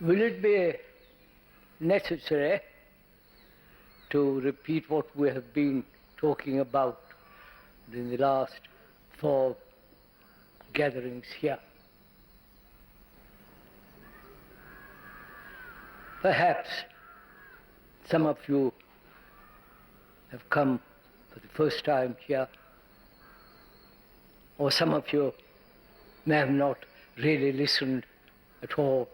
Will it be necessary to repeat what we have been talking about in the last 4 gatherings here? Perhaps some of you have come for the first time here, or some of you may have not really listened at all.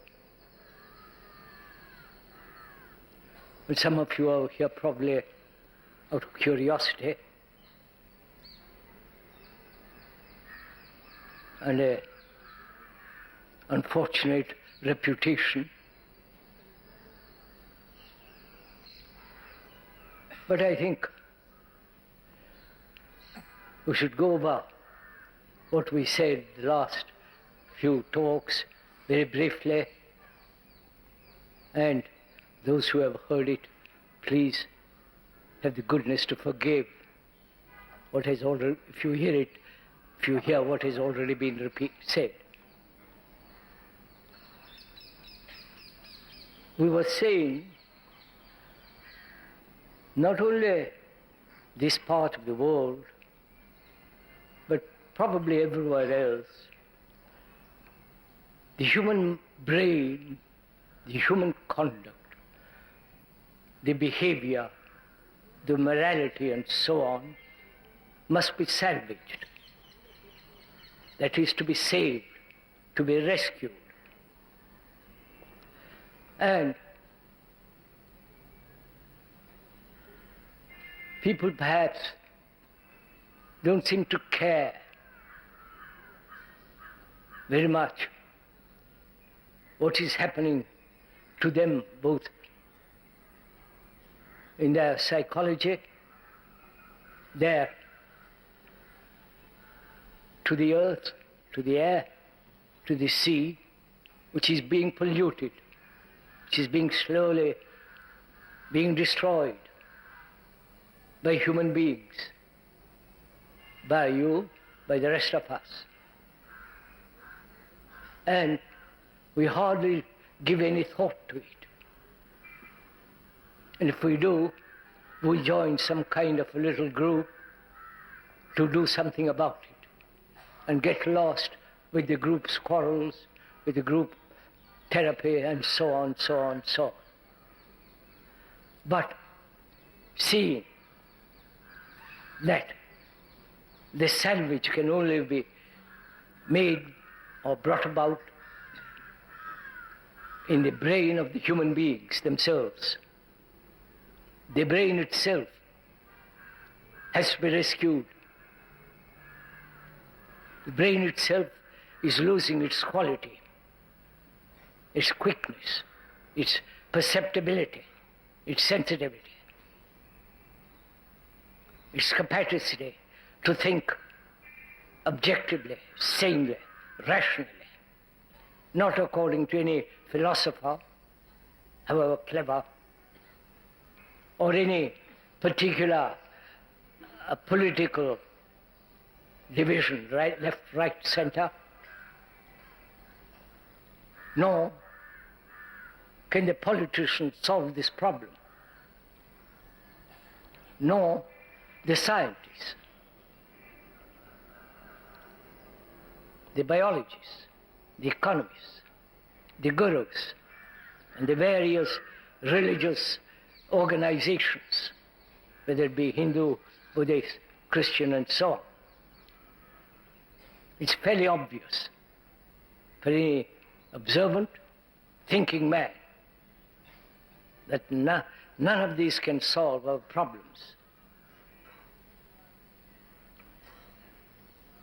And some of you are here probably out of curiosity and an unfortunate reputation. But I think we should go over what we said the last few talks very briefly, and those who have heard it, please have the goodness to forgive what has already, if you hear what has already been said. We were saying not only this part of the world, but probably everywhere else, the human brain, the human conduct, the behavior, the morality and so on, must be salvaged. That is, to be saved, to be rescued. And people perhaps don't seem to care very much what is happening to them, both in their psychology, there, to the earth, to the air, to the sea, which is being polluted, which is being slowly being destroyed by human beings, by you, by the rest of us. And we hardly give any thought to it. And if we do, we join some kind of a little group to do something about it and get lost with the group's quarrels, with the group therapy and so on, so on, so on. But seeing that the salvage can only be made or brought about in the brain of the human beings themselves. The brain itself has to be rescued. The brain itself is losing its quality, its quickness, its perceptibility, its sensitivity, its capacity to think objectively, sanely, rationally, not according to any philosopher, however clever, or any particular political division, right, left, right, center. Nor can the politicians solve this problem, nor the scientists, the biologists, the economists, the gurus, and the various religious organizations, whether it be Hindu, Buddhist, Christian, and so on. It's fairly obvious for any observant, thinking man that none of these can solve our problems.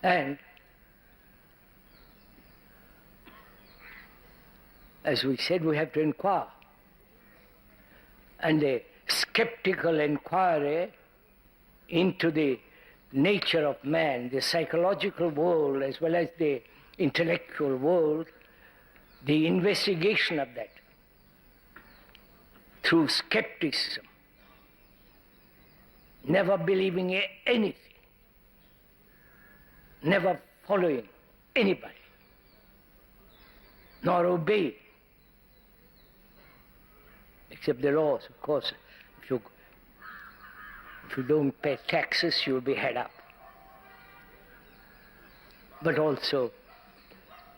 And as we said, we have to inquire. And the skeptical inquiry into the nature of man, the psychological world as well as the intellectual world, the investigation of that through skepticism, never believing anything, never following anybody, nor obeying, except the laws, of course. If you don't pay taxes, you'll be held up. But also,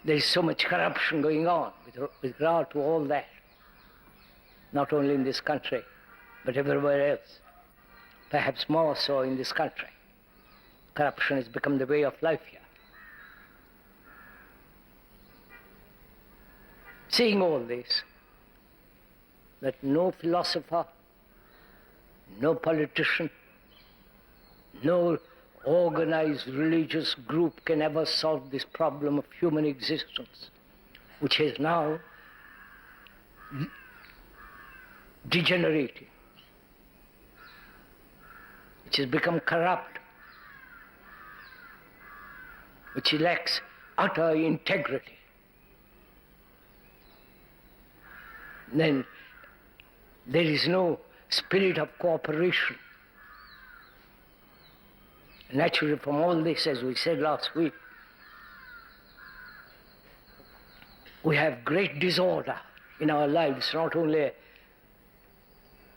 there is so much corruption going on with regard to all that, not only in this country, but everywhere else. Perhaps more so in this country. Corruption has become the way of life here. Seeing all this, that no philosopher, no politician, no organized religious group can ever solve this problem of human existence, which has now degenerated, which has become corrupt, which lacks utter integrity. Then there is no spirit of cooperation. Naturally, from all this, as we said last week, we have great disorder in our lives, not only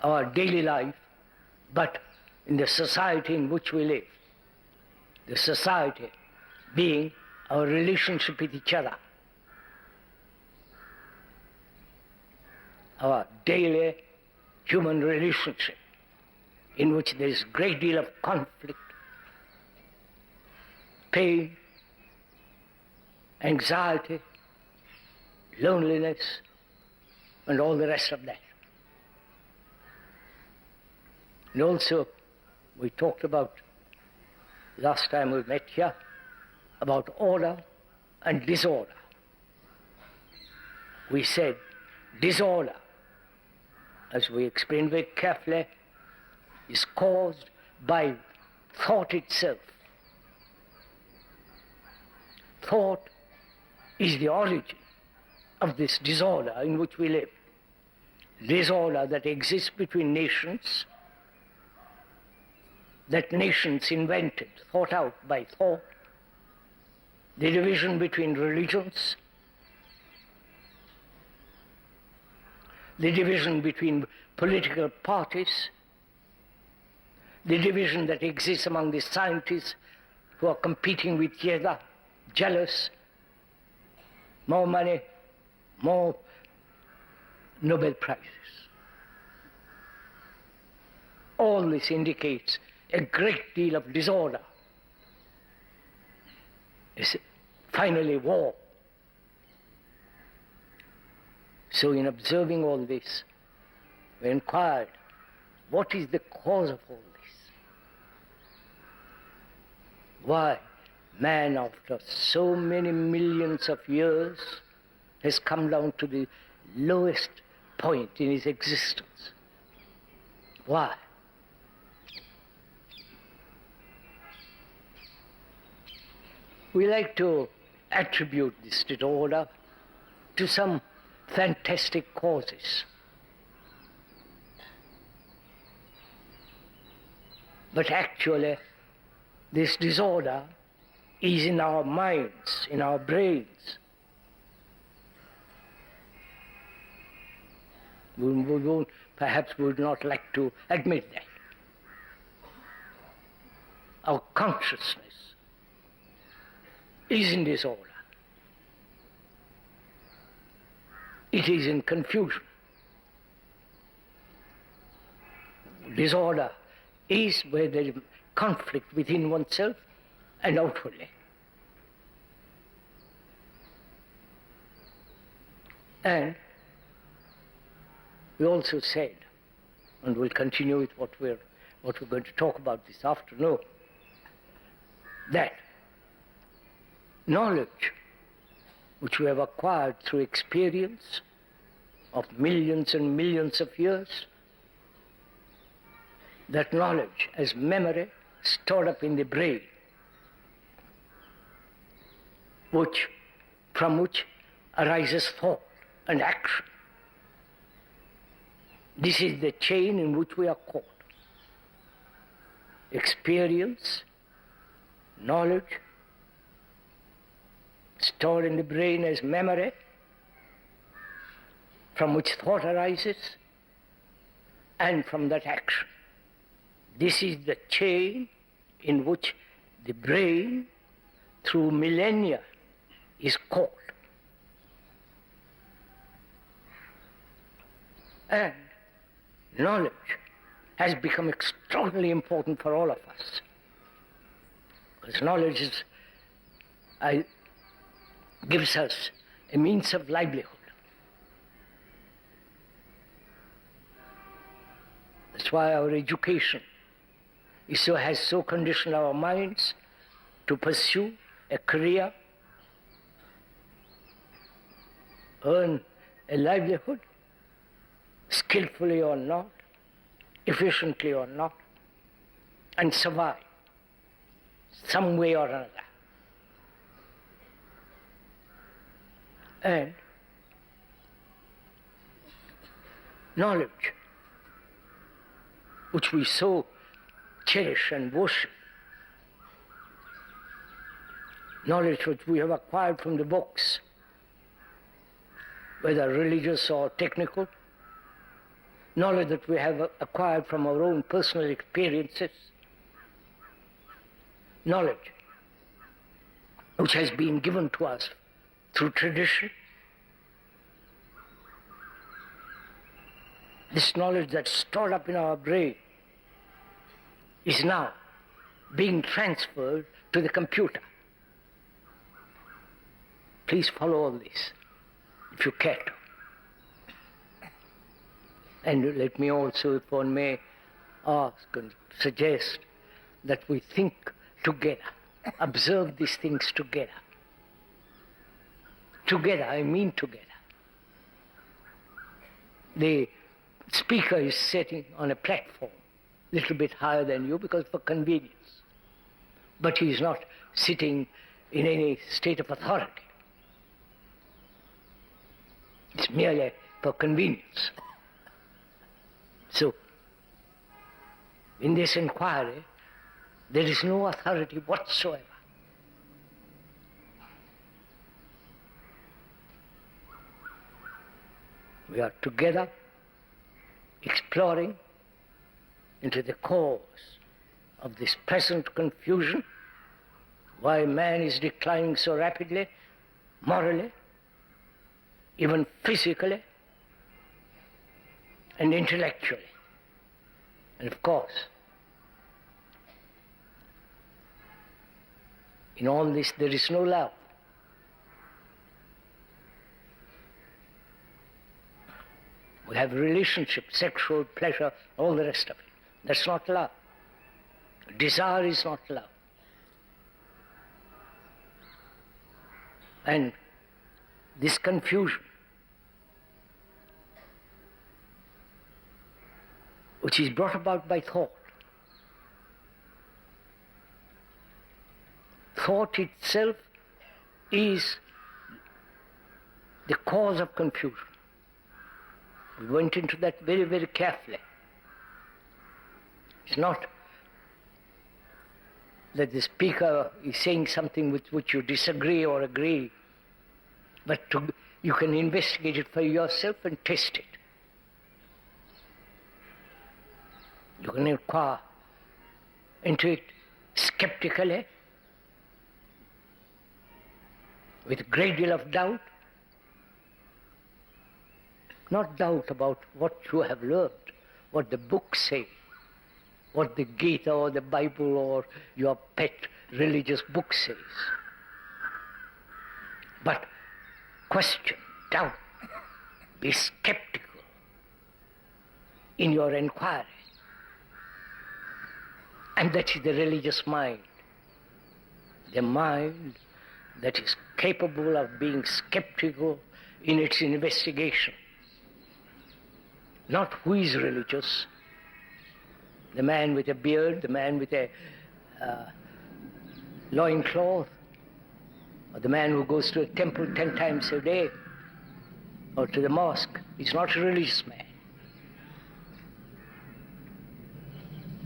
our daily life, but in the society in which we live. The society being our relationship with each other, our daily human relationship, in which there is a great deal of conflict, pain, anxiety, loneliness, and all the rest of that. And also, we talked about, last time we met here, about order and disorder. We said disorder, as we explained very carefully, is caused by thought itself. Thought is the origin of this disorder in which we live. Disorder that exists between nations, that nations invented, thought out by thought, the division between religions, the division between political parties, the division that exists among the scientists who are competing with each other, jealous, more money, more Nobel Prizes. All this indicates a great deal of disorder. It's finally war. So in observing all this, we inquired, what is the cause of all this? Why man, after so many millions of years, has come down to the lowest point in his existence? Why? We like to attribute this disorder to some fantastic causes. But actually, this disorder is in our minds, in our brains. Perhaps we would not like to admit that. Our consciousness is in disorder. It is in confusion. Disorder is where there is conflict within oneself and outwardly. And we also said, and we'll continue with what we're going to talk about this afternoon, that knowledge which we have acquired through experience of millions and millions of years, that knowledge as memory stored up in the brain, from which arises thought and action. This is the chain in which we are caught. Experience, knowledge, stored in the brain as memory, from which thought arises, and from that action. This is the chain in which the brain, through millennia, is caught. And knowledge has become extraordinarily important for all of us. Because knowledge gives us a means of livelihood. That's why our education has so conditioned our minds to pursue a career, earn a livelihood, skillfully or not, efficiently or not, and survive some way or another. And knowledge, which we so cherish and worship, knowledge which we have acquired from the books, whether religious or technical, knowledge that we have acquired from our own personal experiences, knowledge which has been given to us through tradition, this knowledge that's stored up in our brain is now being transferred to the computer. Please follow all this, if you care to. And let me also, if one may, ask and suggest that we think together, observe these things together. Together, I mean together. The speaker is sitting on a platform, a little bit higher than you because for convenience. But he is not sitting in any state of authority. It's merely for convenience. So, in this inquiry, there is no authority whatsoever. We are together exploring into the cause of this present confusion, why man is declining so rapidly, morally, even physically, and intellectually. And of course, in all this there is no love. We have relationship, sexual pleasure, all the rest of it. That's not love. Desire is not love. And this confusion, which is brought about by thought. Thought itself is the cause of confusion. We went into that very, very carefully. It's not that the speaker is saying something with which you disagree or agree, but you can investigate it for yourself and test it. You can inquire into it skeptically, with a great deal of doubt. Not doubt about what you have learned, what the books say, what the Gita or the Bible or your pet religious book says. But question, doubt, be skeptical in your inquiry. And that is the religious mind. The mind that is capable of being skeptical in its investigation. Not who is religious, the man with a beard, the man with a loincloth, or the man who goes to a temple 10 times a day, or to the mosque. He's not a religious man.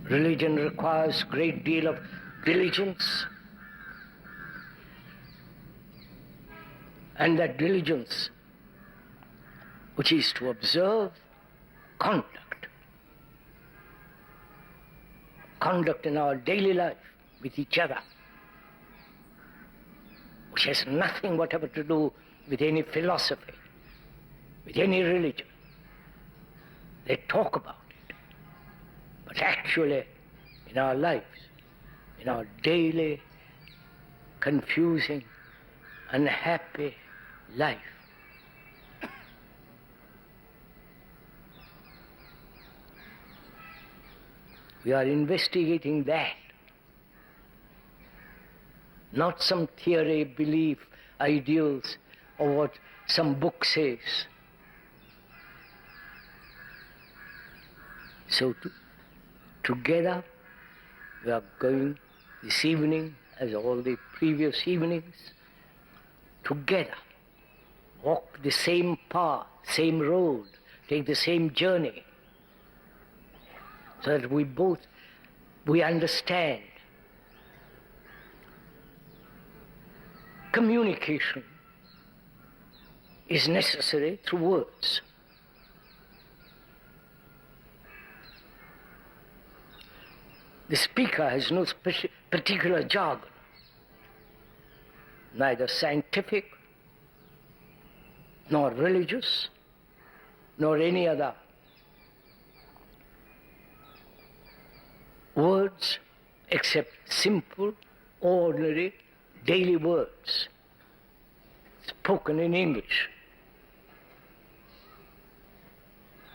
Religion requires a great deal of diligence, and that diligence, which is to observe conduct, conduct in our daily life with each other, which has nothing whatever to do with any philosophy, with any religion. They talk about it, but actually in our lives, in our daily, confusing, unhappy life, we are investigating that, not some theory, belief, ideals, or what some book says. So together we are going this evening, as all the previous evenings, together, walk the same path, same road, take the same journey, so that we understand communication is necessary through words. The speaker has no particular jargon, neither scientific, nor religious, nor any other words except simple, ordinary, daily words spoken in English.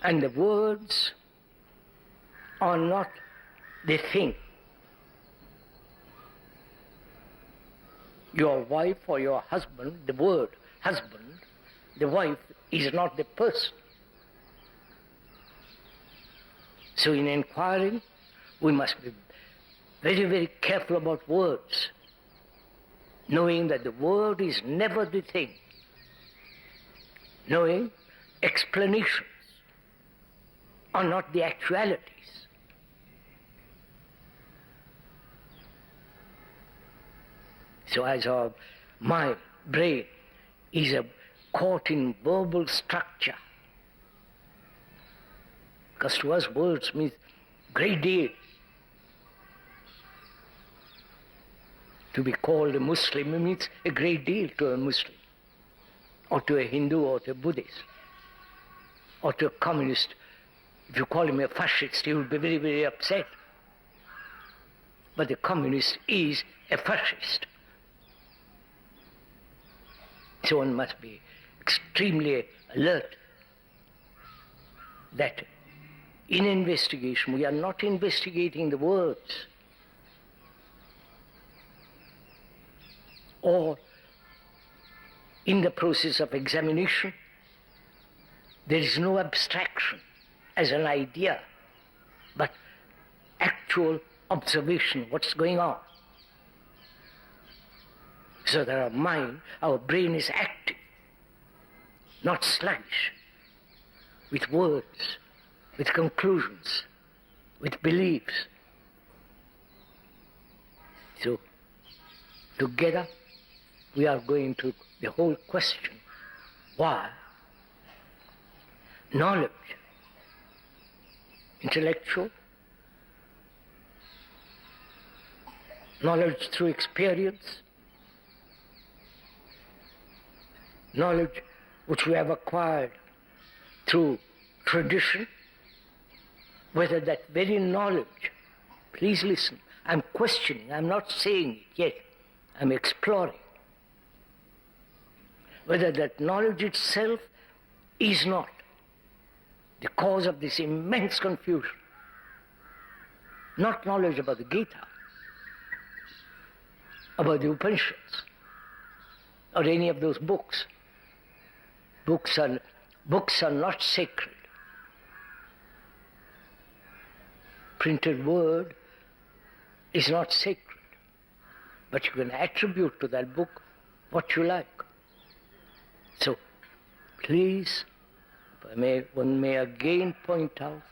And the words are not the thing. Your wife or your husband, the word husband, the wife is not the person. So in inquiring, we must be very, very careful about words, knowing that the word is never the thing, knowing explanations are not the actualities. So as our mind, brain, is caught in verbal structure, because to us words means great deal. To be called a Muslim means a great deal to a Muslim, or to a Hindu, or to a Buddhist, or to a communist. If you call him a fascist, he will be very, very upset. But the communist is a fascist. So one must be extremely alert that in investigation we are not investigating the words, or in the process of examination there is no abstraction as an idea, but actual observation, what's going on. So that our mind, our brain is active, not sluggish, with words, with conclusions, with beliefs. So together we are going to the whole question, why knowledge, intellectual, knowledge through experience, knowledge which we have acquired through tradition, whether that very knowledge, please listen, I'm questioning, I'm not saying it yet, I'm exploring, whether that knowledge itself is not the cause of this immense confusion. Not knowledge about the Gita, about the Upanishads, or any of those books. Books are not sacred. Printed word is not sacred, but you can attribute to that book what you like. So, please, one may again point out,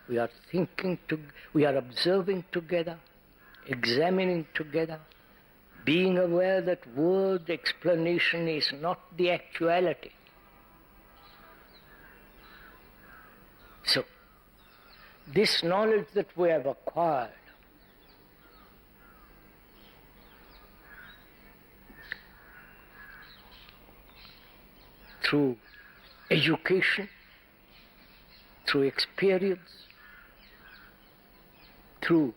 we are observing together, examining together, being aware that word explanation is not the actuality. So, this knowledge that we have acquired through education, through experience, through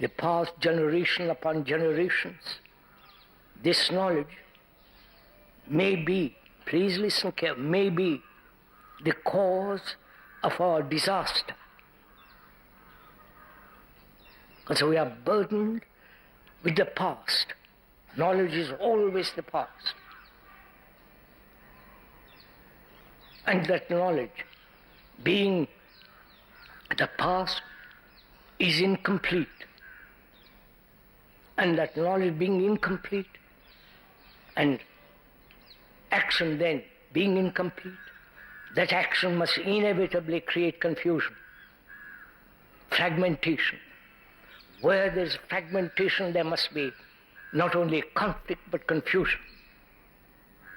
the past generation upon generations. This knowledge may be, please listen carefully, may be the cause of our disaster. Because we are burdened with the past. Knowledge is always the past. And that knowledge, being the past, is incomplete. And that knowledge being incomplete, and action then being incomplete, that action must inevitably create confusion, fragmentation. Where there is fragmentation, there must be not only conflict but confusion,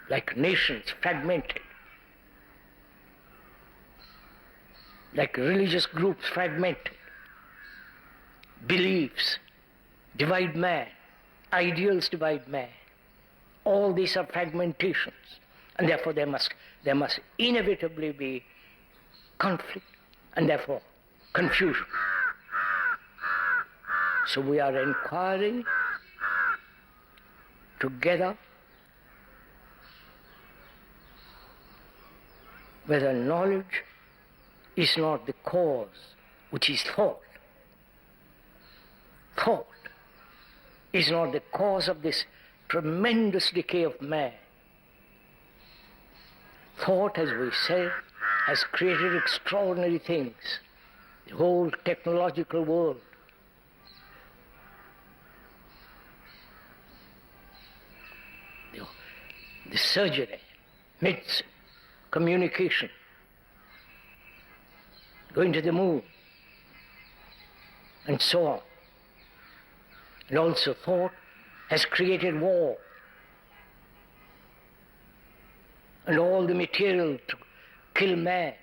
like nations fragmented, like religious groups fragmented, beliefs divide man, ideals divide man. All these are fragmentations, and therefore there must inevitably be conflict, and therefore confusion. So we are inquiring together whether knowledge is not the cause, which is thought. Thought is not the cause of this tremendous decay of man. Thought, as we said, has created extraordinary things. The whole technological world. The surgery, medicine, communication, going to the moon, and so on. And also thought has created war and all the material to kill man.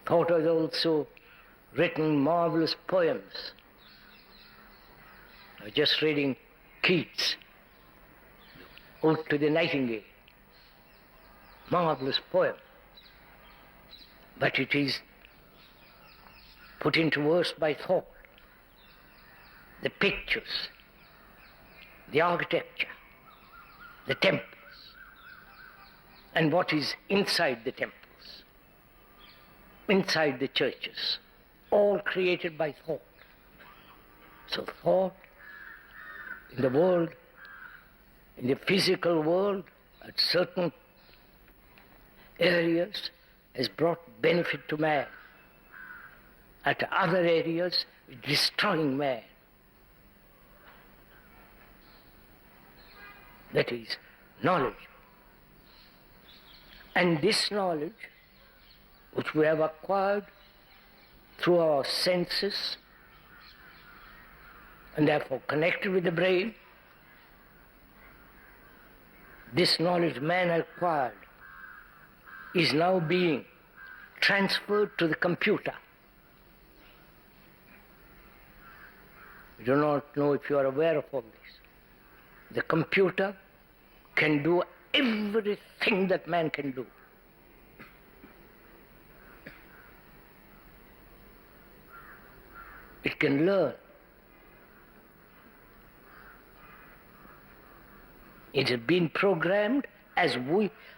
Thought has also written marvelous poems. I was just reading Keats' Ode to the Nightingale. Marvelous poem. But it is put into verse by thought. The pictures, the architecture, the temples, and what is inside the temples, inside the churches, all created by thought. So thought in the world, in the physical world, at certain areas, has brought benefit to man. At other areas, destroying man. That is knowledge. And this knowledge, which we have acquired through our senses, and therefore connected with the brain, this knowledge man acquired is now being transferred to the computer. I do not know if you are aware of all this. The computer can do everything that man can do. It can learn. It has been programmed as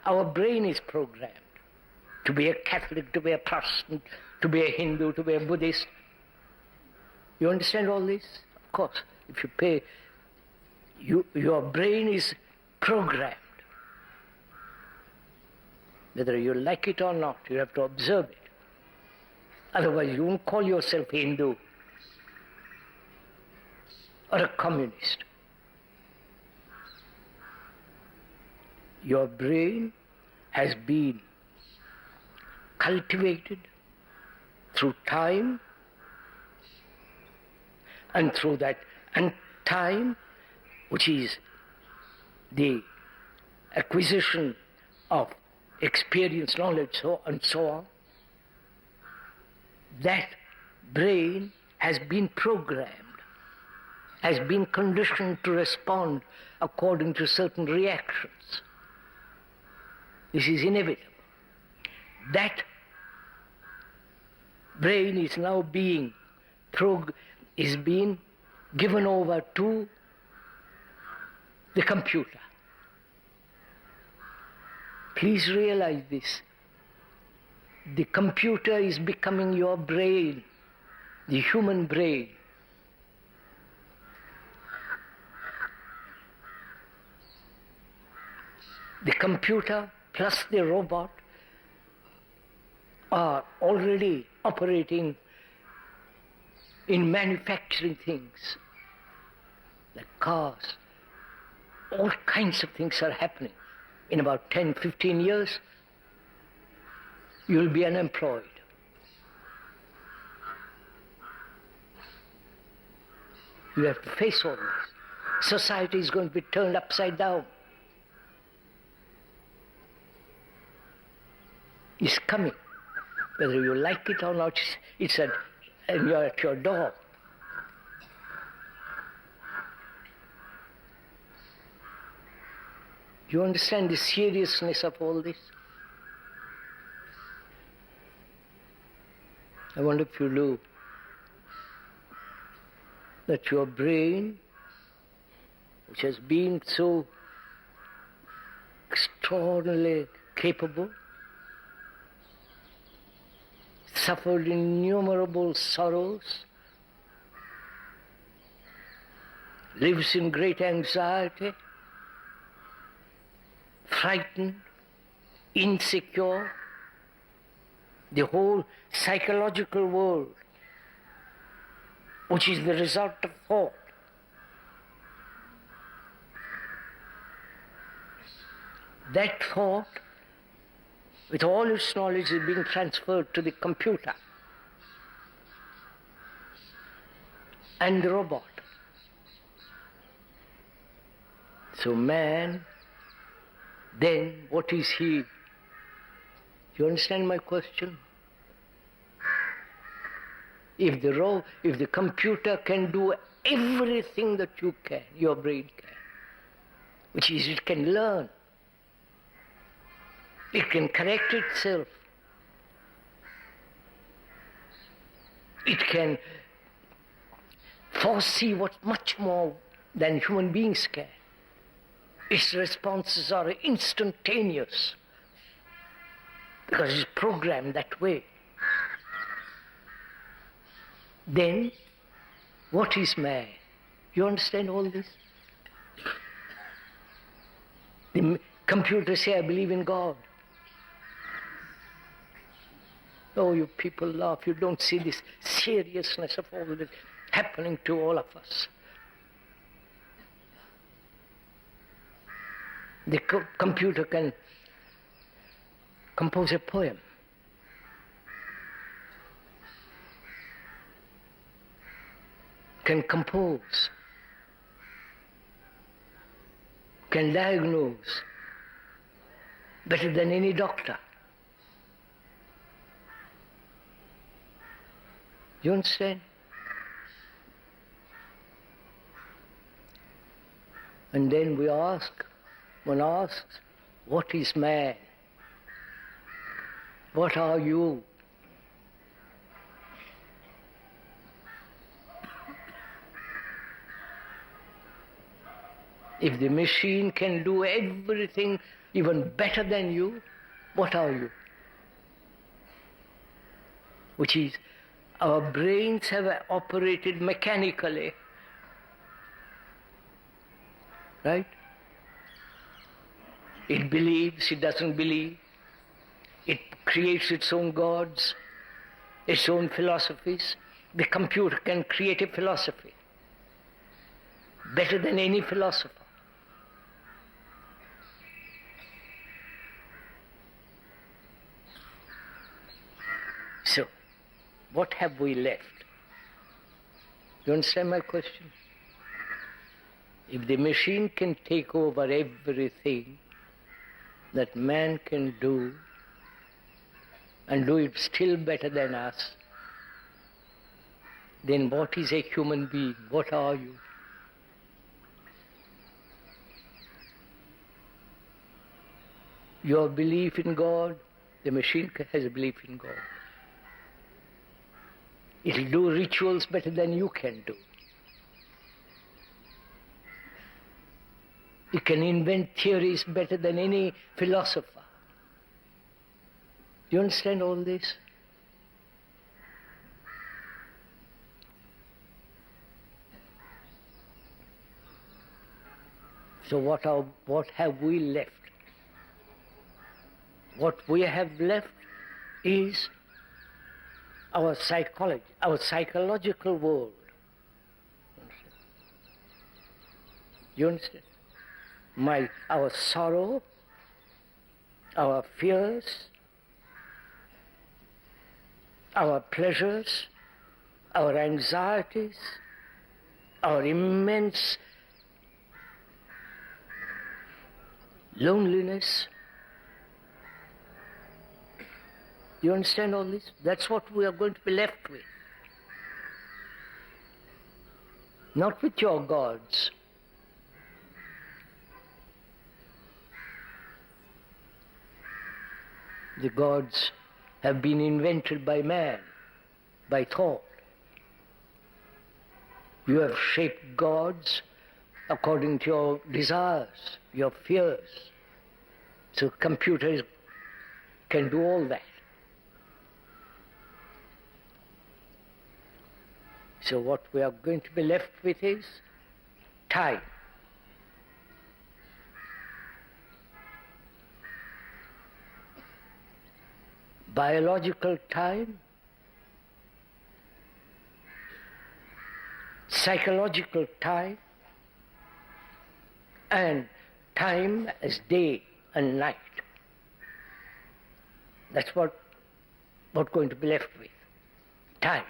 our brain is programmed. To be a Catholic, to be a Protestant, to be a Hindu, to be a Buddhist. You understand all this? Of course, if you pay, your brain is programmed. Whether you like it or not, you have to observe it. Otherwise, you won't call yourself Hindu or a communist. Your brain has been cultivated through time, and through that, and time, which is the acquisition of experience, knowledge, and so on, that brain has been programmed has been conditioned to respond according to certain reactions. This is inevitable. That brain is now being given over to the computer. Please realize this. The computer is becoming your brain, the human brain. The computer plus the robot are already operating in manufacturing things, like cars. All kinds of things are happening. In about 10, 15 years, you'll be unemployed. You have to face all this. Society is going to be turned upside down. It's coming. Whether you like it or not, and you're at your door. Do you understand the seriousness of all this? I wonder if you do. That your brain, which has been so extraordinarily capable, suffered innumerable sorrows, lives in great anxiety, frightened, insecure, the whole psychological world, which is the result of thought. That thought, with all its knowledge, is being transferred to the computer and the robot. So man, then what is he? Do you understand my question? If the computer can do everything that you can, your brain can, which is it can learn, it can correct itself, it can foresee what much more than human beings can. Its responses are instantaneous because it's programmed that way. Then, what is man? You understand all this? The computers say, I believe in God. Oh, you people laugh. You don't see this seriousness of all this happening to all of us. The computer can compose a poem. Can compose, can diagnose better than any doctor. You understand? And then one asks, what is man? What are you? If the machine can do everything even better than you, what are you? Which is, our brains have operated mechanically, right? It believes, it doesn't believe. It creates its own gods, its own philosophies. The computer can create a philosophy better than any philosopher. So, what have we left? You understand my question? If the machine can take over everything that man can do, and do it still better than us, then what is a human being? What are you? your belief in God, the machine has a belief in God. It'll do rituals better than you can do. It can invent theories better than any philosopher. Do you understand all this? So what have we left? What we have left is our psychology, our psychological world. You understand? Our sorrow, our fears, our pleasures, our anxieties, our immense loneliness. You understand all this? That's what we are going to be left with. Not with your gods. The gods have been invented by man, by thought. You have shaped gods according to your desires, your fears. So computers can do all that. So what we are going to be left with is time. Biological time, psychological time, and time as day and night. That's what we're going to be left with. Time.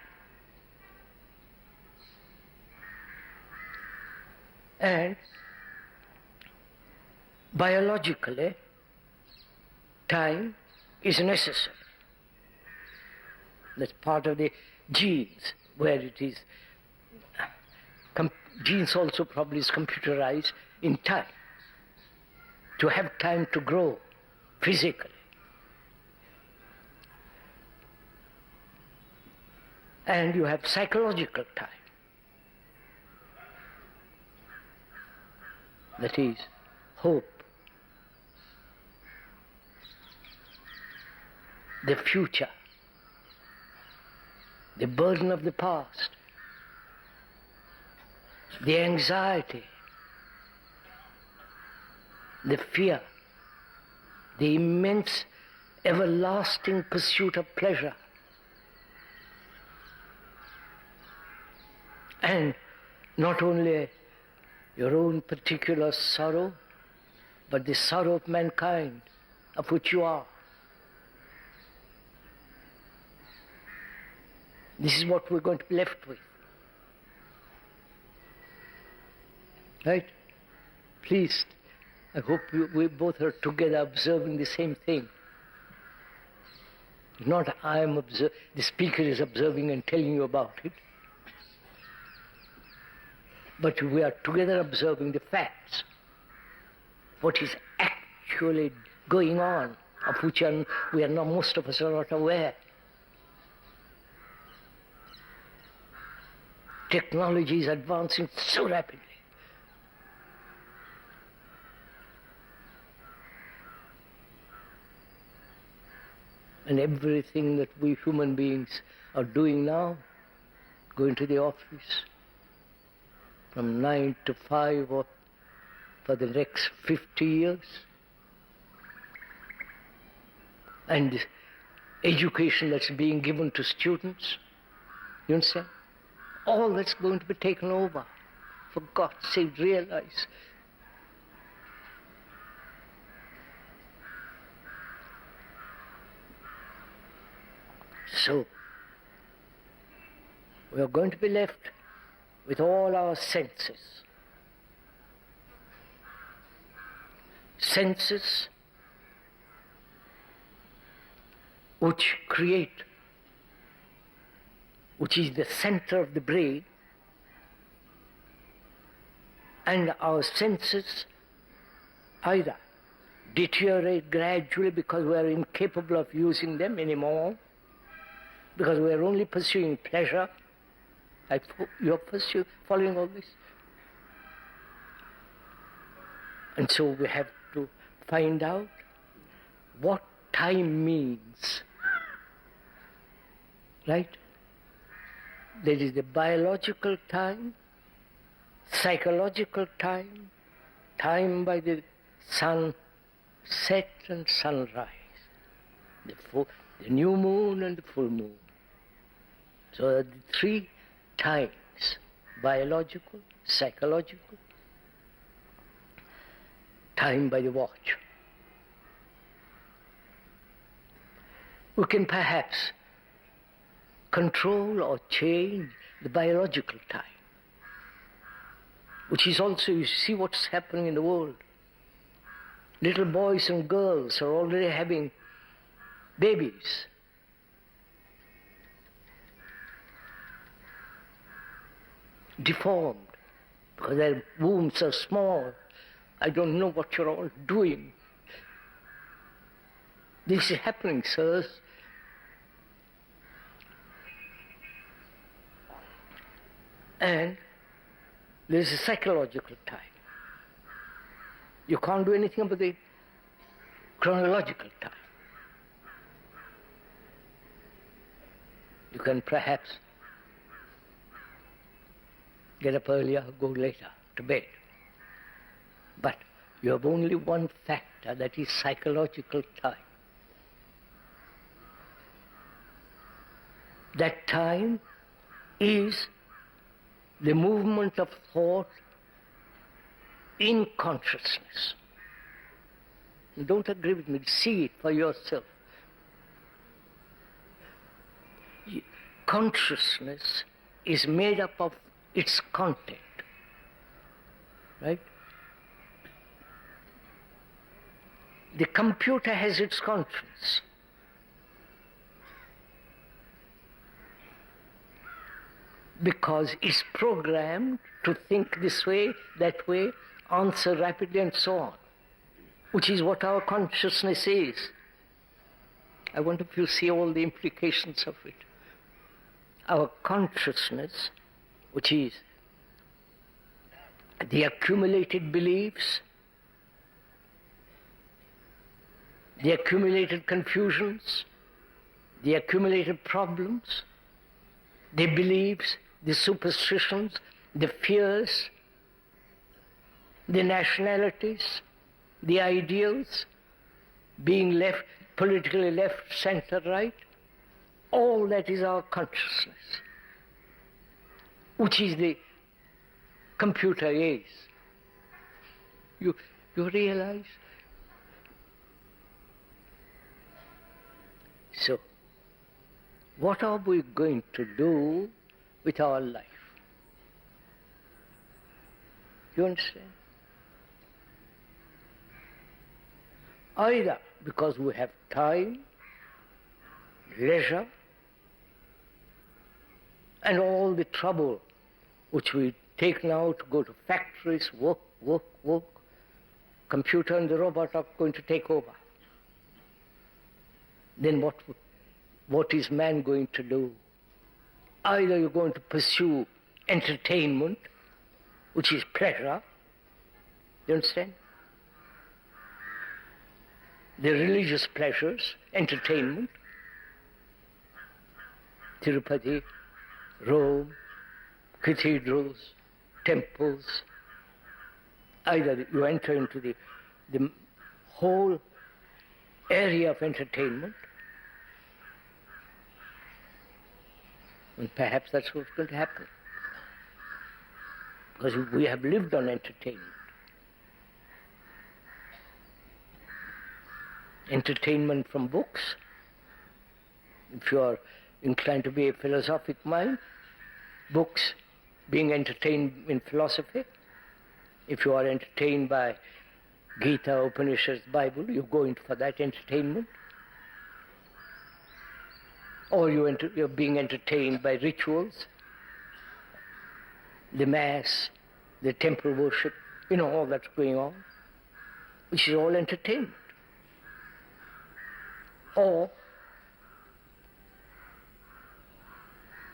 And biologically, time is necessary. That's part of the genes, where it is. Genes also probably is computerized in time, to have time to grow physically. And you have psychological time. That is hope, the future, the burden of the past, the anxiety, the fear, the immense, everlasting pursuit of pleasure, and not only your own particular sorrow, but the sorrow of mankind, of which you are. This is what we're going to be left with. Right? Please, I hope we both are together observing the same thing. Not the speaker is observing and telling you about it. But we are together observing the facts. What is actually going on, of which most of us are not aware. Technology is advancing so rapidly. And everything that we human beings are doing now, going to the office from 9 to 5 or for the next 50 years, and the education that's being given to students, you understand? All that's going to be taken over. For God's sake, realize. So, we are going to be left with all our senses. Senses which create, which is the center of the brain, and our senses either deteriorate gradually because we are incapable of using them anymore, because we are only pursuing pleasure. You are following all this? And so we have to find out what time means. Right? There is the biological time, psychological time, time by the sun set and sunrise, the new moon and the full moon. So the three times, biological, psychological, time by the watch. We can perhaps control or change the biological time, which is also, you see what's happening in the world. Little boys and girls are already having babies. Deformed, because their wombs are small. I don't know what you're all doing. This is happening, sirs. And there's a psychological time. You can't do anything about the chronological time. You can perhaps get up earlier, go later to bed. But you have only one factor, that is psychological time. That time is the movement of thought in consciousness. Don't agree with me, see it for yourself. Consciousness is made up of its content, right? The computer has its conscience. Because it's programmed to think this way, that way, answer rapidly and so on, which is what our consciousness is. I wonder if you see all the implications of it. Our consciousness, which is the accumulated beliefs, the accumulated confusions, the accumulated problems, the beliefs, the superstitions, the fears, the nationalities, the ideals, being left, politically left, center, right, all that is our consciousness, which is the computer is. You realize? So, what are we going to do with our life? You understand? Either because we have time, leisure, and all the trouble which we take now to go to factories, work, computer and the robot are going to take over. Then what is man going to do? Either you're going to pursue entertainment, which is pleasure, you understand? The religious pleasures, entertainment, Tirupati, Rome, cathedrals, temples. Either you enter into the whole area of entertainment, and perhaps that's what's going to happen. Because we have lived on entertainment. Entertainment from books. If you are inclined to be a philosophic mind, books, being entertained in philosophy. If you are entertained by Gita, Upanishads, Bible, you go in for that entertainment. Or you're being entertained by rituals, the mass, the temple worship, all that's going on. which is all entertainment. Or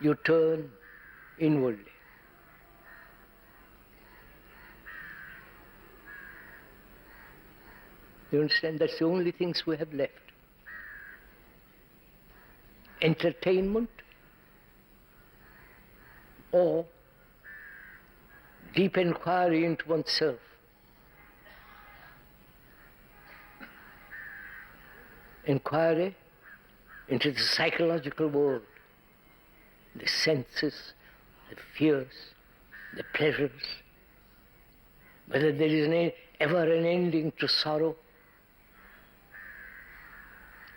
you turn inwardly. You understand? That's the only things we have left. Entertainment or deep inquiry into oneself. Inquiry into the psychological world, the senses, the fears, the pleasures, whether there is ever an ending to sorrow.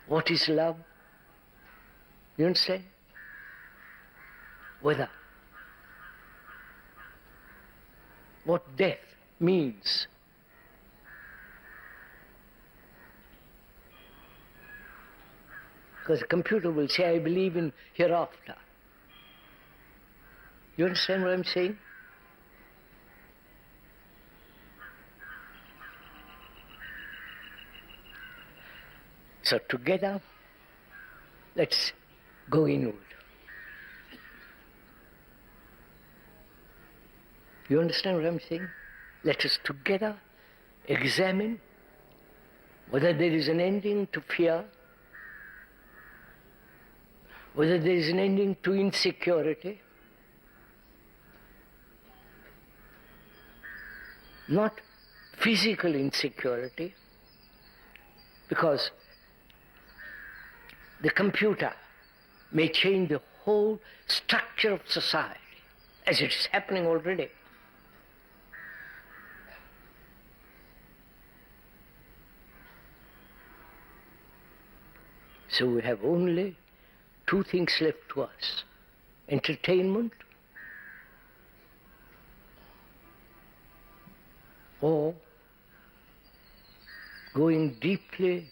What is love? You understand? Whether what death means. Because the computer will say, I believe in hereafter. You understand what I'm saying? So together, let's go inward. You understand what I'm saying? Let us together examine whether there is an ending to fear, whether there is an ending to insecurity, not physical insecurity, because the computer may change the whole structure of society, as it's happening already. So we have only two things left to us: entertainment or going deeply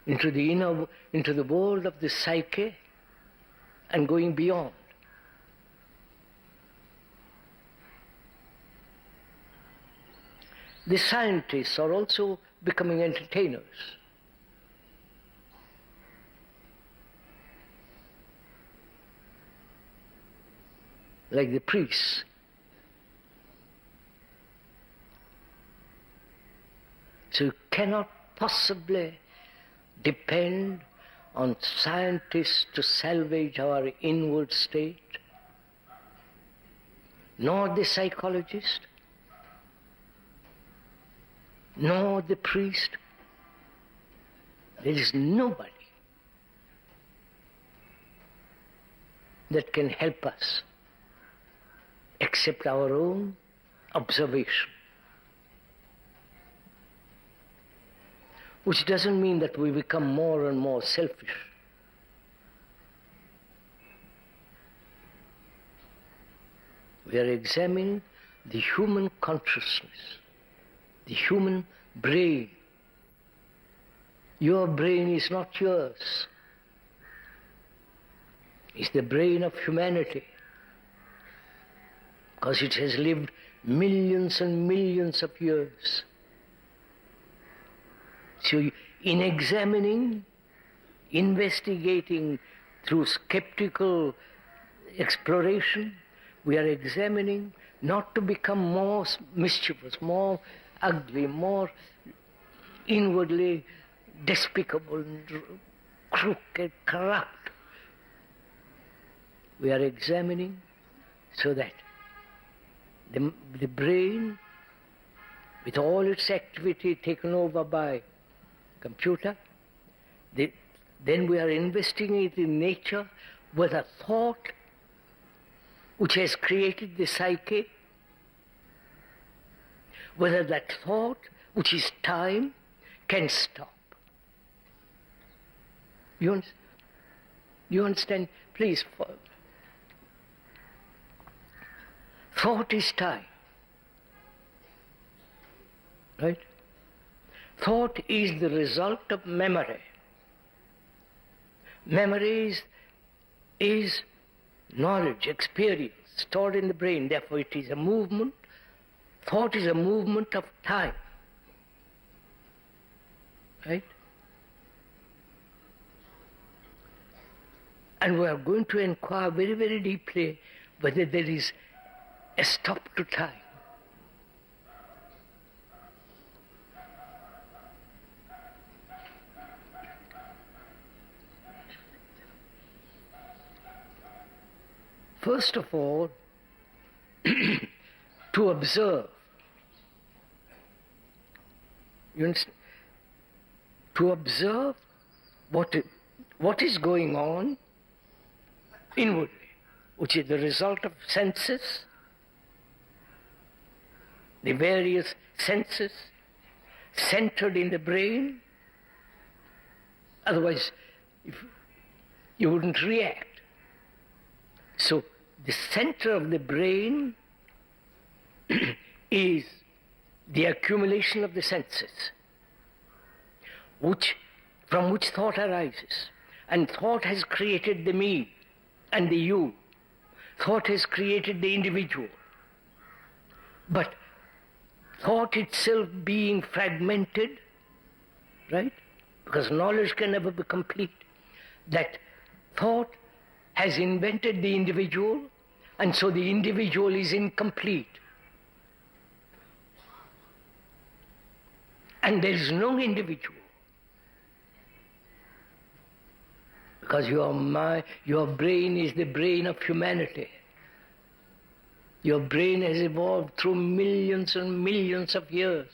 into the world of the psyche and going beyond. The scientists are also becoming entertainers. Like the priests. So you cannot possibly depend on scientists to salvage our inward state, nor the psychologist, nor the priest. There is nobody that can help us except our own observation. Which doesn't mean that we become more and more selfish. We are examining the human consciousness, the human brain. Your brain is not yours. It's the brain of humanity, because it has lived millions and millions of years. So in examining, investigating through skeptical exploration, we are examining not to become more mischievous, more ugly, more inwardly despicable, crooked, corrupt. We are examining so that the brain, with all its activity taken over by computer, then we are investigating nature, whether thought, which has created the psyche, whether that thought, which is time, can stop. You understand? Please follow. Thought is time. Right? Thought is the result of memory. Memory is knowledge, experience, stored in the brain. Therefore, it is a movement. Thought is a movement of time. Right? And we are going to inquire very, very deeply whether there is a stop to time. First of all, to observe. You understand? To observe what is going on inwardly, which is the result of senses, the various senses centered in the brain. Otherwise, you wouldn't react. So, the center of the brain is the accumulation of the senses, from which thought arises. And thought has created the me and the you. Thought has created the individual. But thought itself being fragmented, right? Because knowledge can never be complete. That thought has invented the individual, and so the individual is incomplete. And there is no individual. Because your brain is the brain of humanity. Your brain has evolved through millions and millions of years.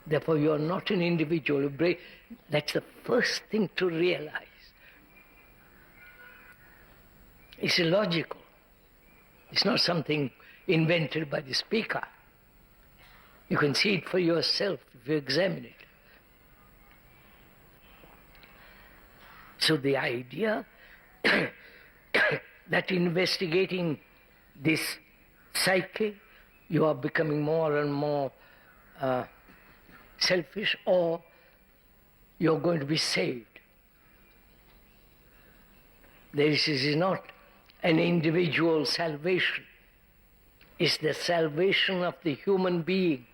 Therefore, you are not an individual. That's the first thing to realize. It's illogical. It's not something invented by the speaker. You can see it for yourself if you examine it. So the idea that investigating this psyche, you are becoming more and more selfish, or you're going to be saved. This is not an individual salvation. It's the salvation of the human being,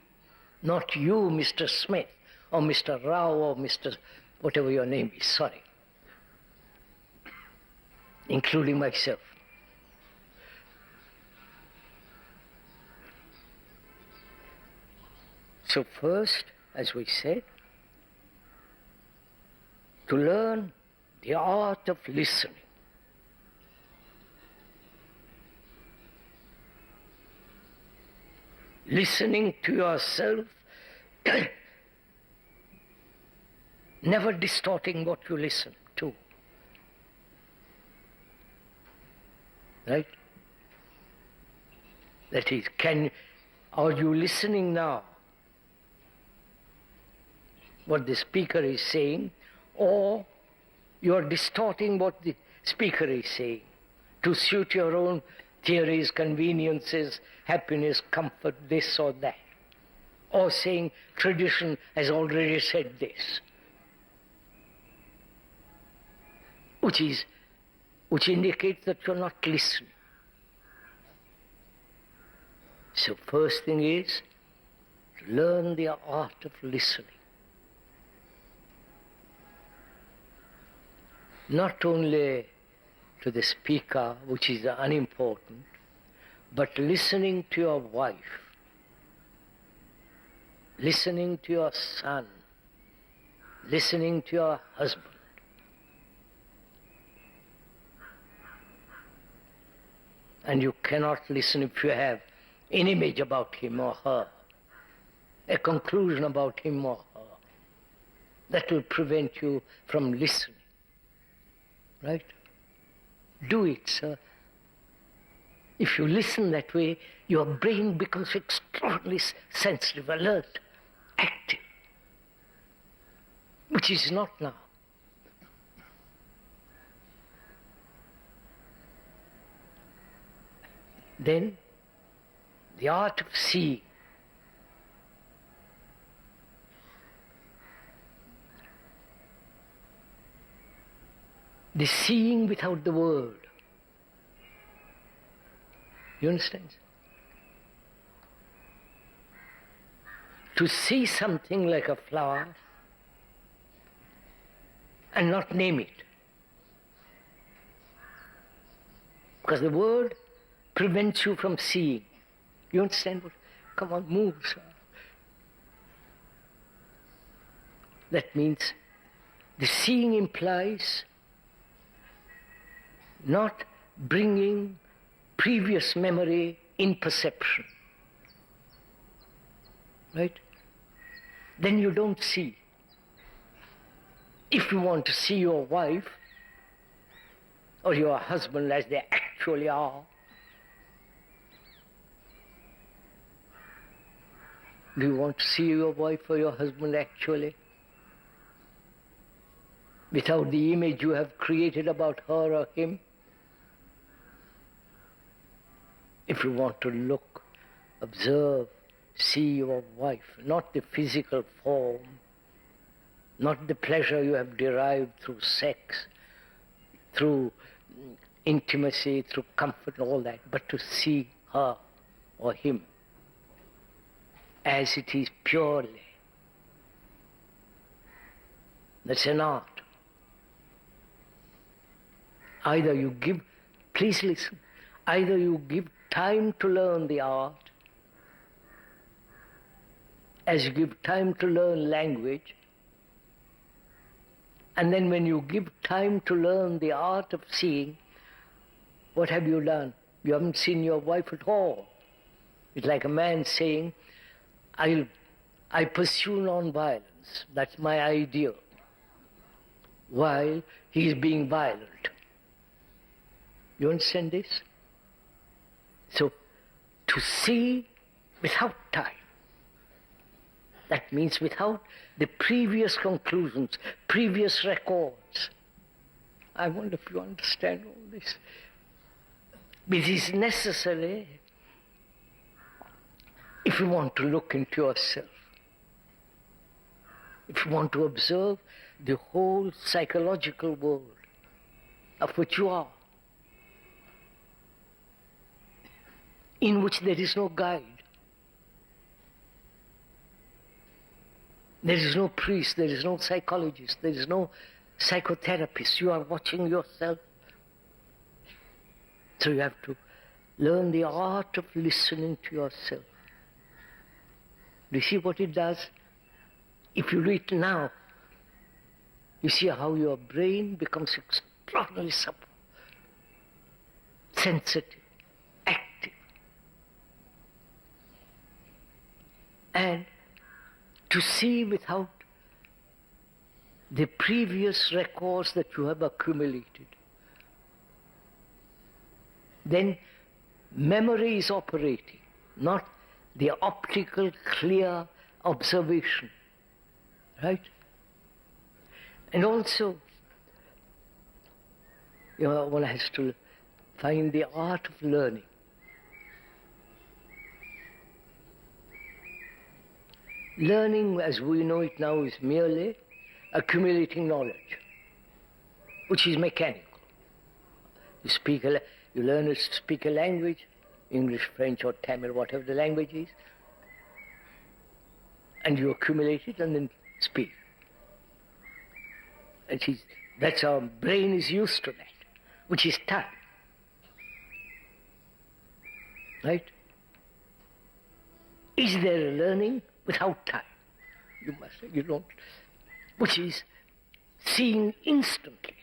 not you, Mr. Smith, or Mr. Rao, or Mr. whatever your name is, sorry, including myself. So first, as we said, to learn the art of listening. Listening to yourself, never distorting what you listen to. Right? That is, are you listening now? What the speaker is saying, or you are distorting what the speaker is saying to suit your own theories, conveniences, happiness, comfort, this or that. Or saying tradition has already said this. Which indicates that you're not listening. So first thing is to learn the art of listening. Not only to the speaker, which is unimportant, but listening to your wife, listening to your son, listening to your husband. And you cannot listen if you have an image about him or her, a conclusion about him or her. That will prevent you from listening. Right? Do it, sir. If you listen that way, your brain becomes extraordinarily sensitive, alert, active, which is not now. Then, the art of seeing. The seeing without the word. You understand? to see something like a flower and not name it. Because the word prevents you from seeing. You understand what? Come on, move, sir. That means the seeing implies not bringing previous memory in perception. Right? Then you don't see. If you want to see your wife or your husband as they actually are, do you want to see your wife or your husband actually? Without the image you have created about her or him? If you want to look, observe, see your wife, not the physical form, not the pleasure you have derived through sex, through intimacy, through comfort, all that, but to see her or him as it is purely. That's an art. Either you give, please listen, either you give time to learn the art, as you give time to learn language, and then when you give time to learn the art of seeing, what have you done? You haven't seen your wife at all. It's like a man saying, I pursue non-violence, that's my ideal, while he is being violent. You understand this? So, to see without time, that means without the previous conclusions, previous records. I wonder if you understand all this. It is necessary if you want to look into yourself, if you want to observe the whole psychological world of which you are, in which there is no guide. There is no priest, there is no psychologist, there is no psychotherapist. You are watching yourself. So you have to learn the art of listening to yourself. Do you see what it does? If you do it now, you see how your brain becomes extraordinarily supple, sensitive, active. And to see without the previous records that you have accumulated. Then memory is operating, not the optical clear observation, right? And also, one has to find the art of learning. Learning, as we know it now, is merely accumulating knowledge, which is mechanical. You learn to speak a language, English, French, or Tamil, whatever the language is, and you accumulate it and then speak. That's our brain is used to that, which is time. Right? Is there a learning without time? You don't, which is seeing instantly.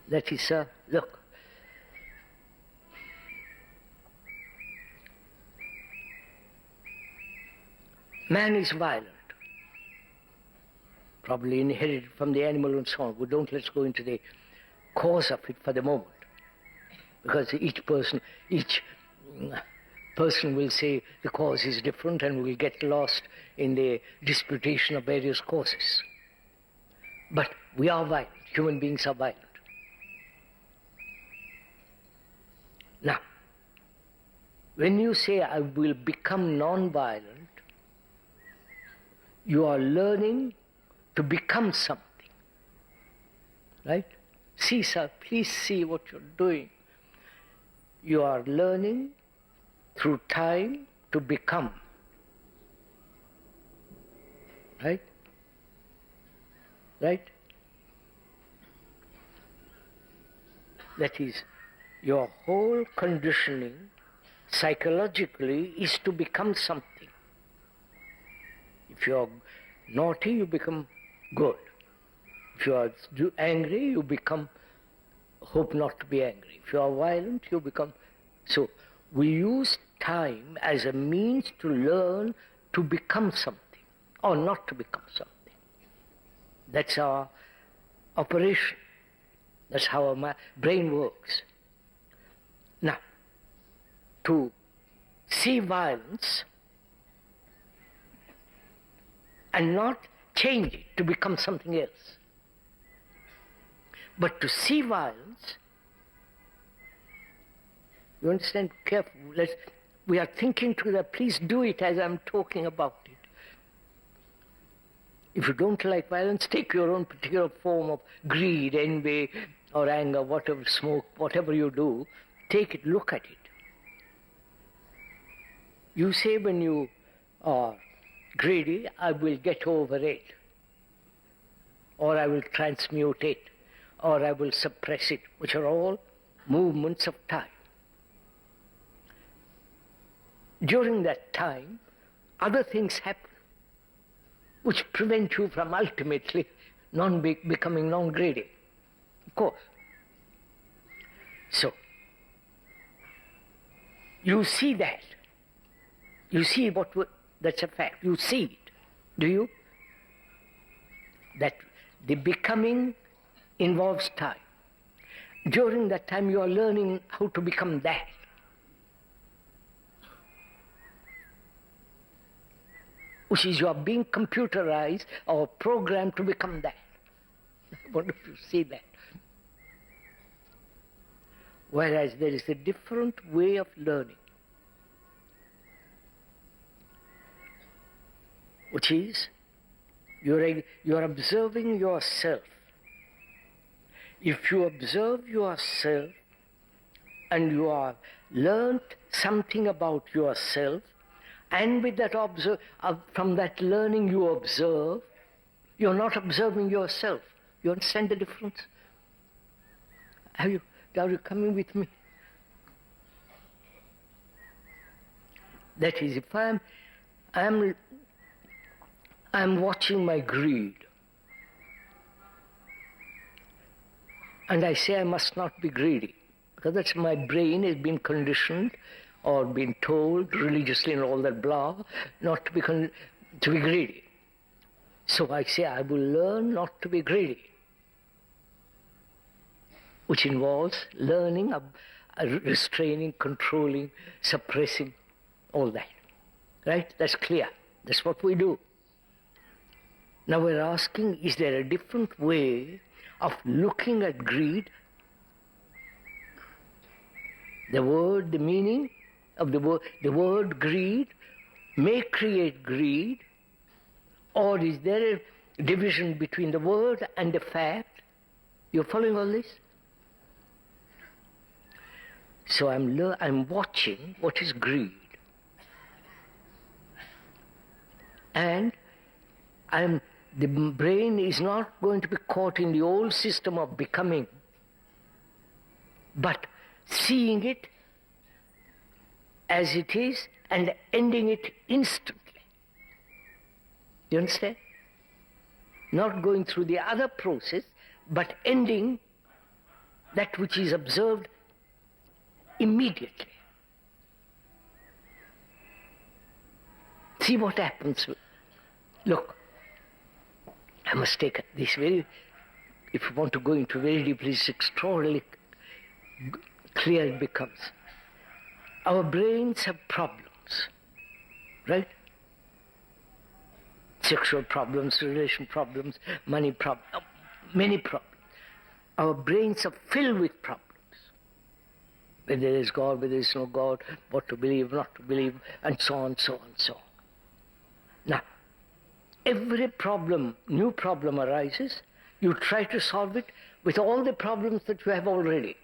That is, look. Man is violent, probably inherited from the animal and so on. Let's go into the cause of it for the moment, because each person will say the cause is different and we'll get lost in the disputation of various causes. But we are violent. Human beings are violent. Now, when you say I will become non-violent, you are learning to become something. Right? See, sir, please see what you're doing. You are learning through time to become. Right? Right? That is, your whole conditioning psychologically is to become something. If you are naughty, you become good. If you are angry, you become, hope not to be angry. If you are violent, you become. So we use time as a means to learn to become something or not to become something. That's our operation. That's how our brain works. Now, to see violence and not change it to become something else, but to see violence, you understand? Careful. We are thinking together, please do it as I'm talking about it. If you don't like violence, take your own particular form of greed, envy, or anger, whatever, smoke, whatever you do, take it, look at it. You say when you are greedy, I will get over it, or I will transmute it, or I will suppress it, which are all movements of time. During that time, other things happen which prevent you from ultimately becoming non-greedy. Of course. So, you see that. You see that's a fact. You see it. Do you? That the becoming involves time. During that time you are learning how to become that. Which is you are being computerized or programmed to become that. I wonder if you see that. Whereas there is a different way of learning, which is you are observing yourself. If you observe yourself and you have learnt something about yourself, and with that from that learning you observe, you're not observing yourself. You understand the difference? Are you coming with me? That is, if I'm watching my greed, and I say I must not be greedy, because that's my brain has been conditioned or been told religiously and all that blah, not to be greedy. So I say I will learn not to be greedy, which involves learning, restraining, controlling, suppressing, all that. Right? That's clear. That's what we do. Now we're asking, is there a different way of looking at greed? The meaning of the word greed may create greed, or is there a division between the word and the fact? You're following all this? So I'm watching what is greed. And the brain is not going to be caught in the old system of becoming, but seeing it as it is and ending it instantly. Do you understand? Not going through the other process, but ending that which is observed immediately. See what happens. Look, I must take this if you want to go into very deeply, it's extraordinarily clear it becomes. Our brains have problems, right? Sexual problems, relation problems, money problems, many problems. Our brains are filled with problems. Whether there is God, whether there is no God, what to believe, not to believe, and so on, so on, so on. Now, every problem, new problem arises, you try to solve it with all the problems that you have already.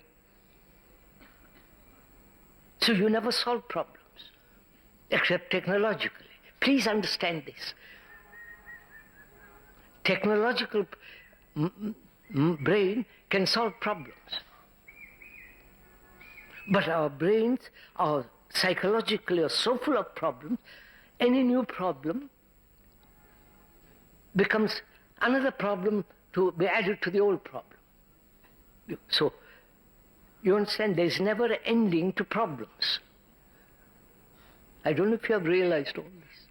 So you never solve problems. except technologically. Please understand this. Technological brain can solve problems. But our brains are psychologically so full of problems, any new problem becomes another problem to be added to the old problem. So, you understand, there is never an ending to problems. I don't know if you have realized all this.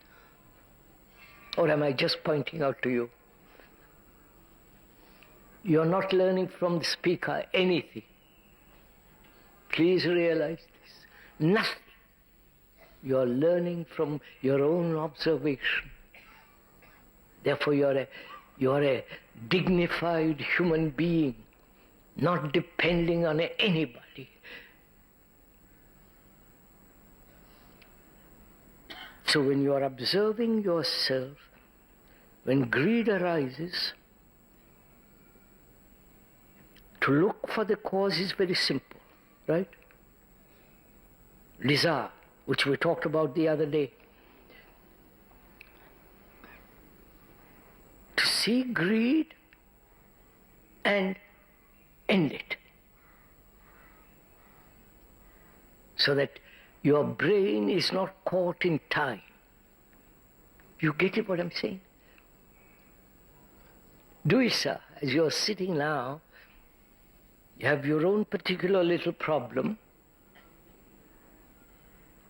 Or am I just pointing out to you? You are not learning from the speaker anything. Please realize this. Nothing. You are learning from your own observation. Therefore you are a dignified human being, not depending on anybody. So when you are observing yourself, when greed arises, to look for the cause is very simple, right? Desire, which we talked about the other day. To see greed and end it. So that your brain is not caught in time. You get it what I'm saying? Do it, sir. As you're sitting now, you have your own particular little problem.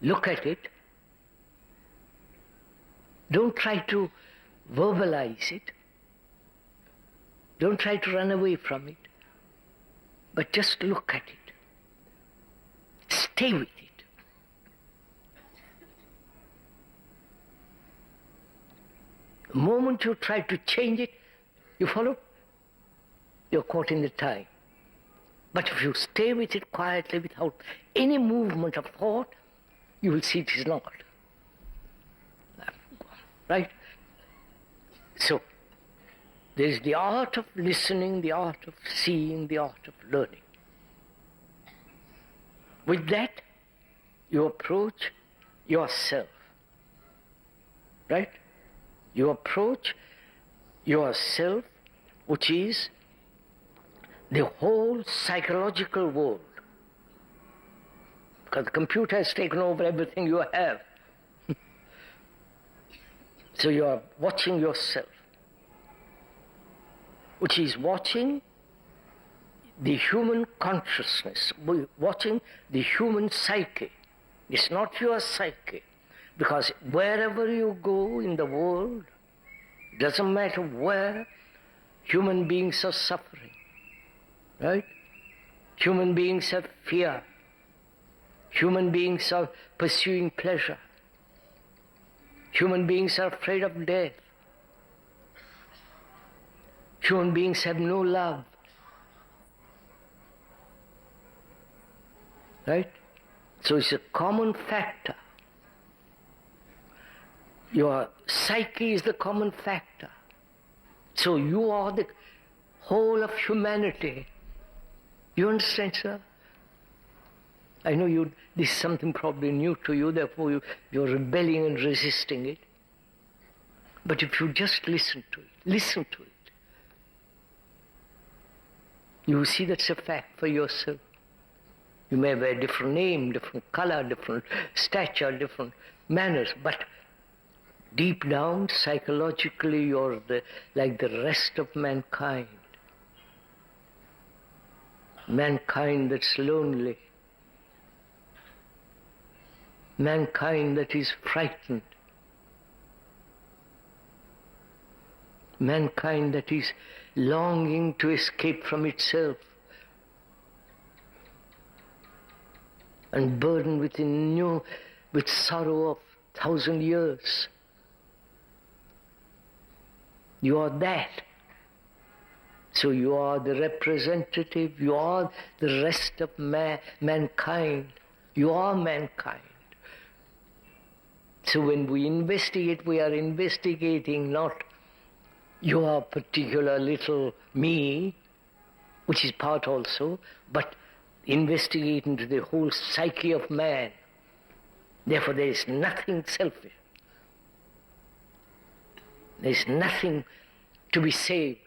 Look at it. Don't try to verbalize it. Don't try to run away from it. But just look at it. Stay with it. The moment you try to change it, you follow? You're caught in the time. But if you stay with it quietly without any movement of thought, you will see it is not. Right? So, there is the art of listening, the art of seeing, the art of learning. With that, you approach yourself. Right? You approach yourself, which is the whole psychological world. Because the computer has taken over everything you have. So you are watching yourself, which is watching the human consciousness, watching the human psyche. It's not your psyche. Because wherever you go in the world, doesn't matter where, human beings are suffering. Right? Human beings have fear. Human beings are pursuing pleasure. Human beings are afraid of death. Human beings have no love. Right? So it's a common factor. Your psyche is the common factor. So you are the whole of humanity. You understand, sir? I know this is something probably new to you, therefore you're rebelling and resisting it. But if you just listen to it, you will see that's a fact for yourself. You may have a different name, different color, different stature, different manners, but deep down, psychologically, you're like the rest of mankind. Mankind that's lonely. Mankind that is frightened. Mankind that is longing to escape from itself and burdened with sorrow of 1,000 years. You are that. So you are the representative, you are the rest of mankind. You are mankind. So when we investigate, we are investigating not your particular little me, which is part also, but investigate into the whole psyche of man. Therefore there is nothing selfish. There is nothing to be saved.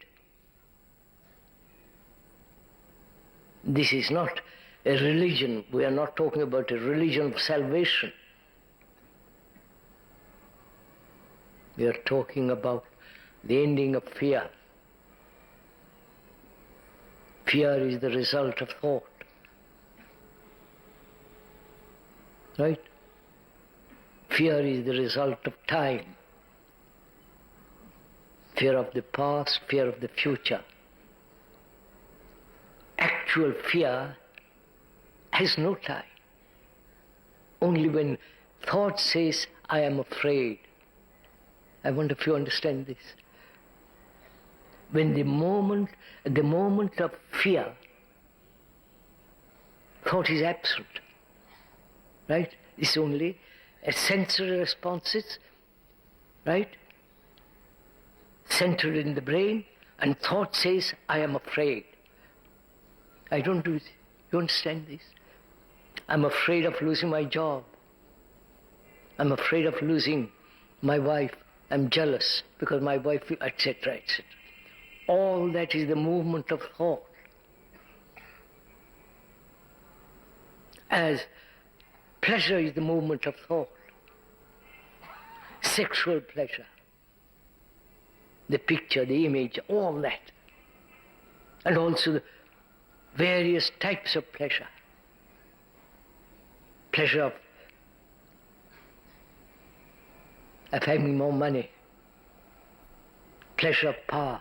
This is not a religion. We are not talking about a religion of salvation. We are talking about the ending of fear. Fear is the result of thought. Right? Fear is the result of time. Fear of the past, fear of the future. Actual fear has no time. Only when thought says, I am afraid. I wonder if you understand this. When at the moment of fear, thought is absent. Right? It's only a sensory responses, right? Centered in the brain, and thought says, I am afraid. I don't do it. You understand this? I'm afraid of losing my job. I'm afraid of losing my wife. I'm jealous because my wife, etc., etc. All that is the movement of thought. As pleasure is the movement of thought. Sexual pleasure. The picture, the image, all that. And also the various types of pleasure. Pleasure of having more money. Pleasure of power.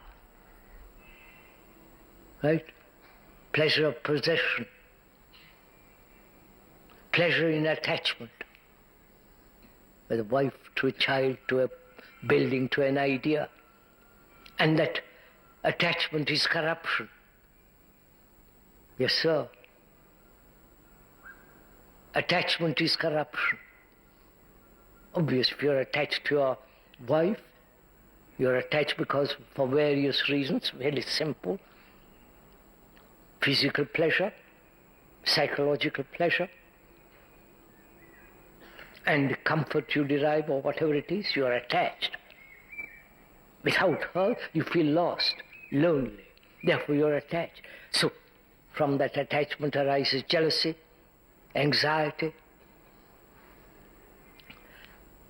Right? Pleasure of possession. Pleasure in attachment. With a wife, to a child, to a building, to an idea. And that attachment is corruption. Yes, sir. Attachment is corruption. Obviously, if you're attached to your wife, you're attached because for various reasons, very simple. Physical pleasure, psychological pleasure, and the comfort you derive or whatever it is, you are attached. Without her, you feel lost, lonely. Therefore, you are attached. So, from that attachment arises jealousy, anxiety,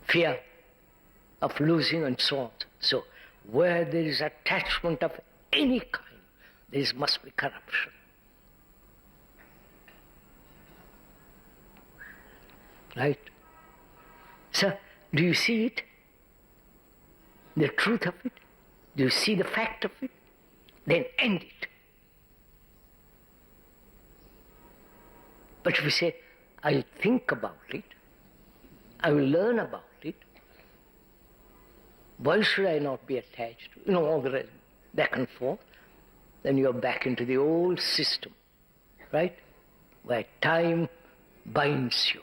fear of losing, and so on. So, where there is attachment of any kind, there must be corruption. Right? So, do you see it? The truth of it? Do you see the fact of it? Then end it. But if we say, I'll think about it, I will learn about it, why should I not be attached? All the rest, back and forth. Then you're back into the old system, right? Where time binds you.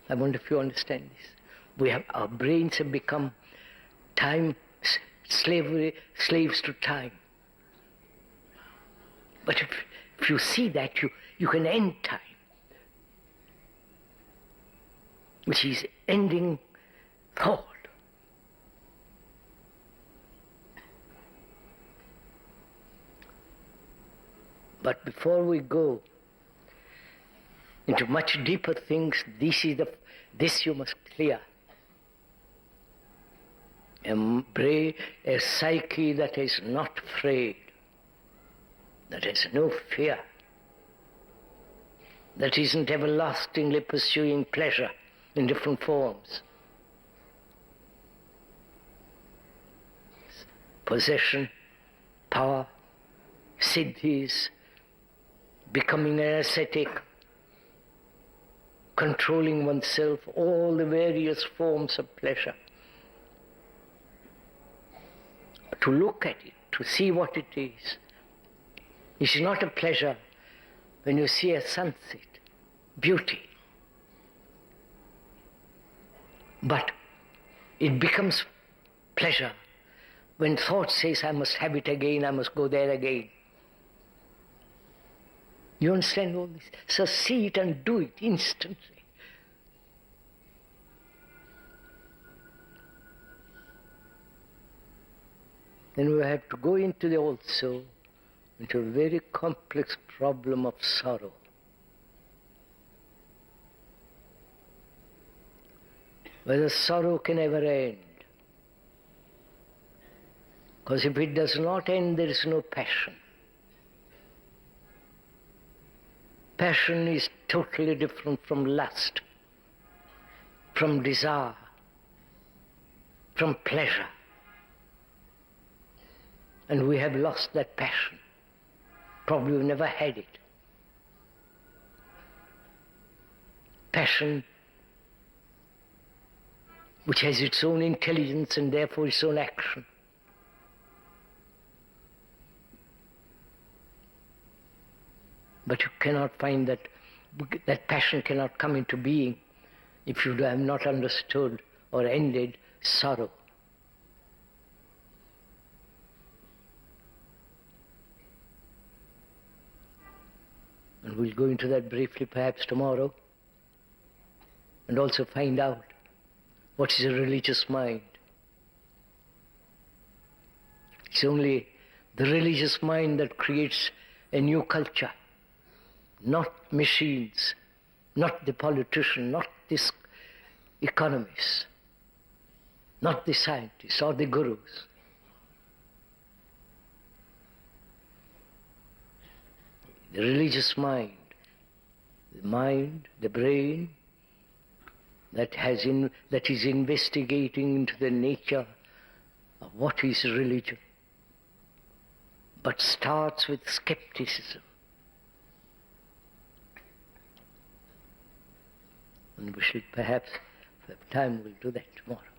I wonder if you understand this. Our brains have become slaves to time. But if you see that, you can end time, which is ending thought. But before we go into much deeper things, this you must clear. Embrace a psyche that is not afraid, that has no fear, that isn't everlastingly pursuing pleasure in different forms. Possession, power, siddhis, becoming an ascetic, controlling oneself, all the various forms of pleasure. To look at it, to see what it is. It is not a pleasure when you see a sunset, beauty. But it becomes pleasure when thought says, I must have it again, I must go there again. You understand all this? So see it and do it instantly. Then we have to go into into a very complex problem of sorrow. Whether sorrow can ever end. Because if it does not end, there is no passion. Passion is totally different from lust, from desire, from pleasure. And we have lost that passion. Probably we've never had it. Passion, which has its own intelligence and therefore its own action. But you cannot find that passion cannot come into being if you have not understood or ended sorrow. And we'll go into that briefly perhaps tomorrow, and also find out what is a religious mind. It's only the religious mind that creates a new culture, not machines, not the politician, not the economists, not the scientists or the gurus. The religious mind, the brain that is investigating into the nature of what is religion, but starts with skepticism. And we should perhaps, if we have time, we'll do that tomorrow.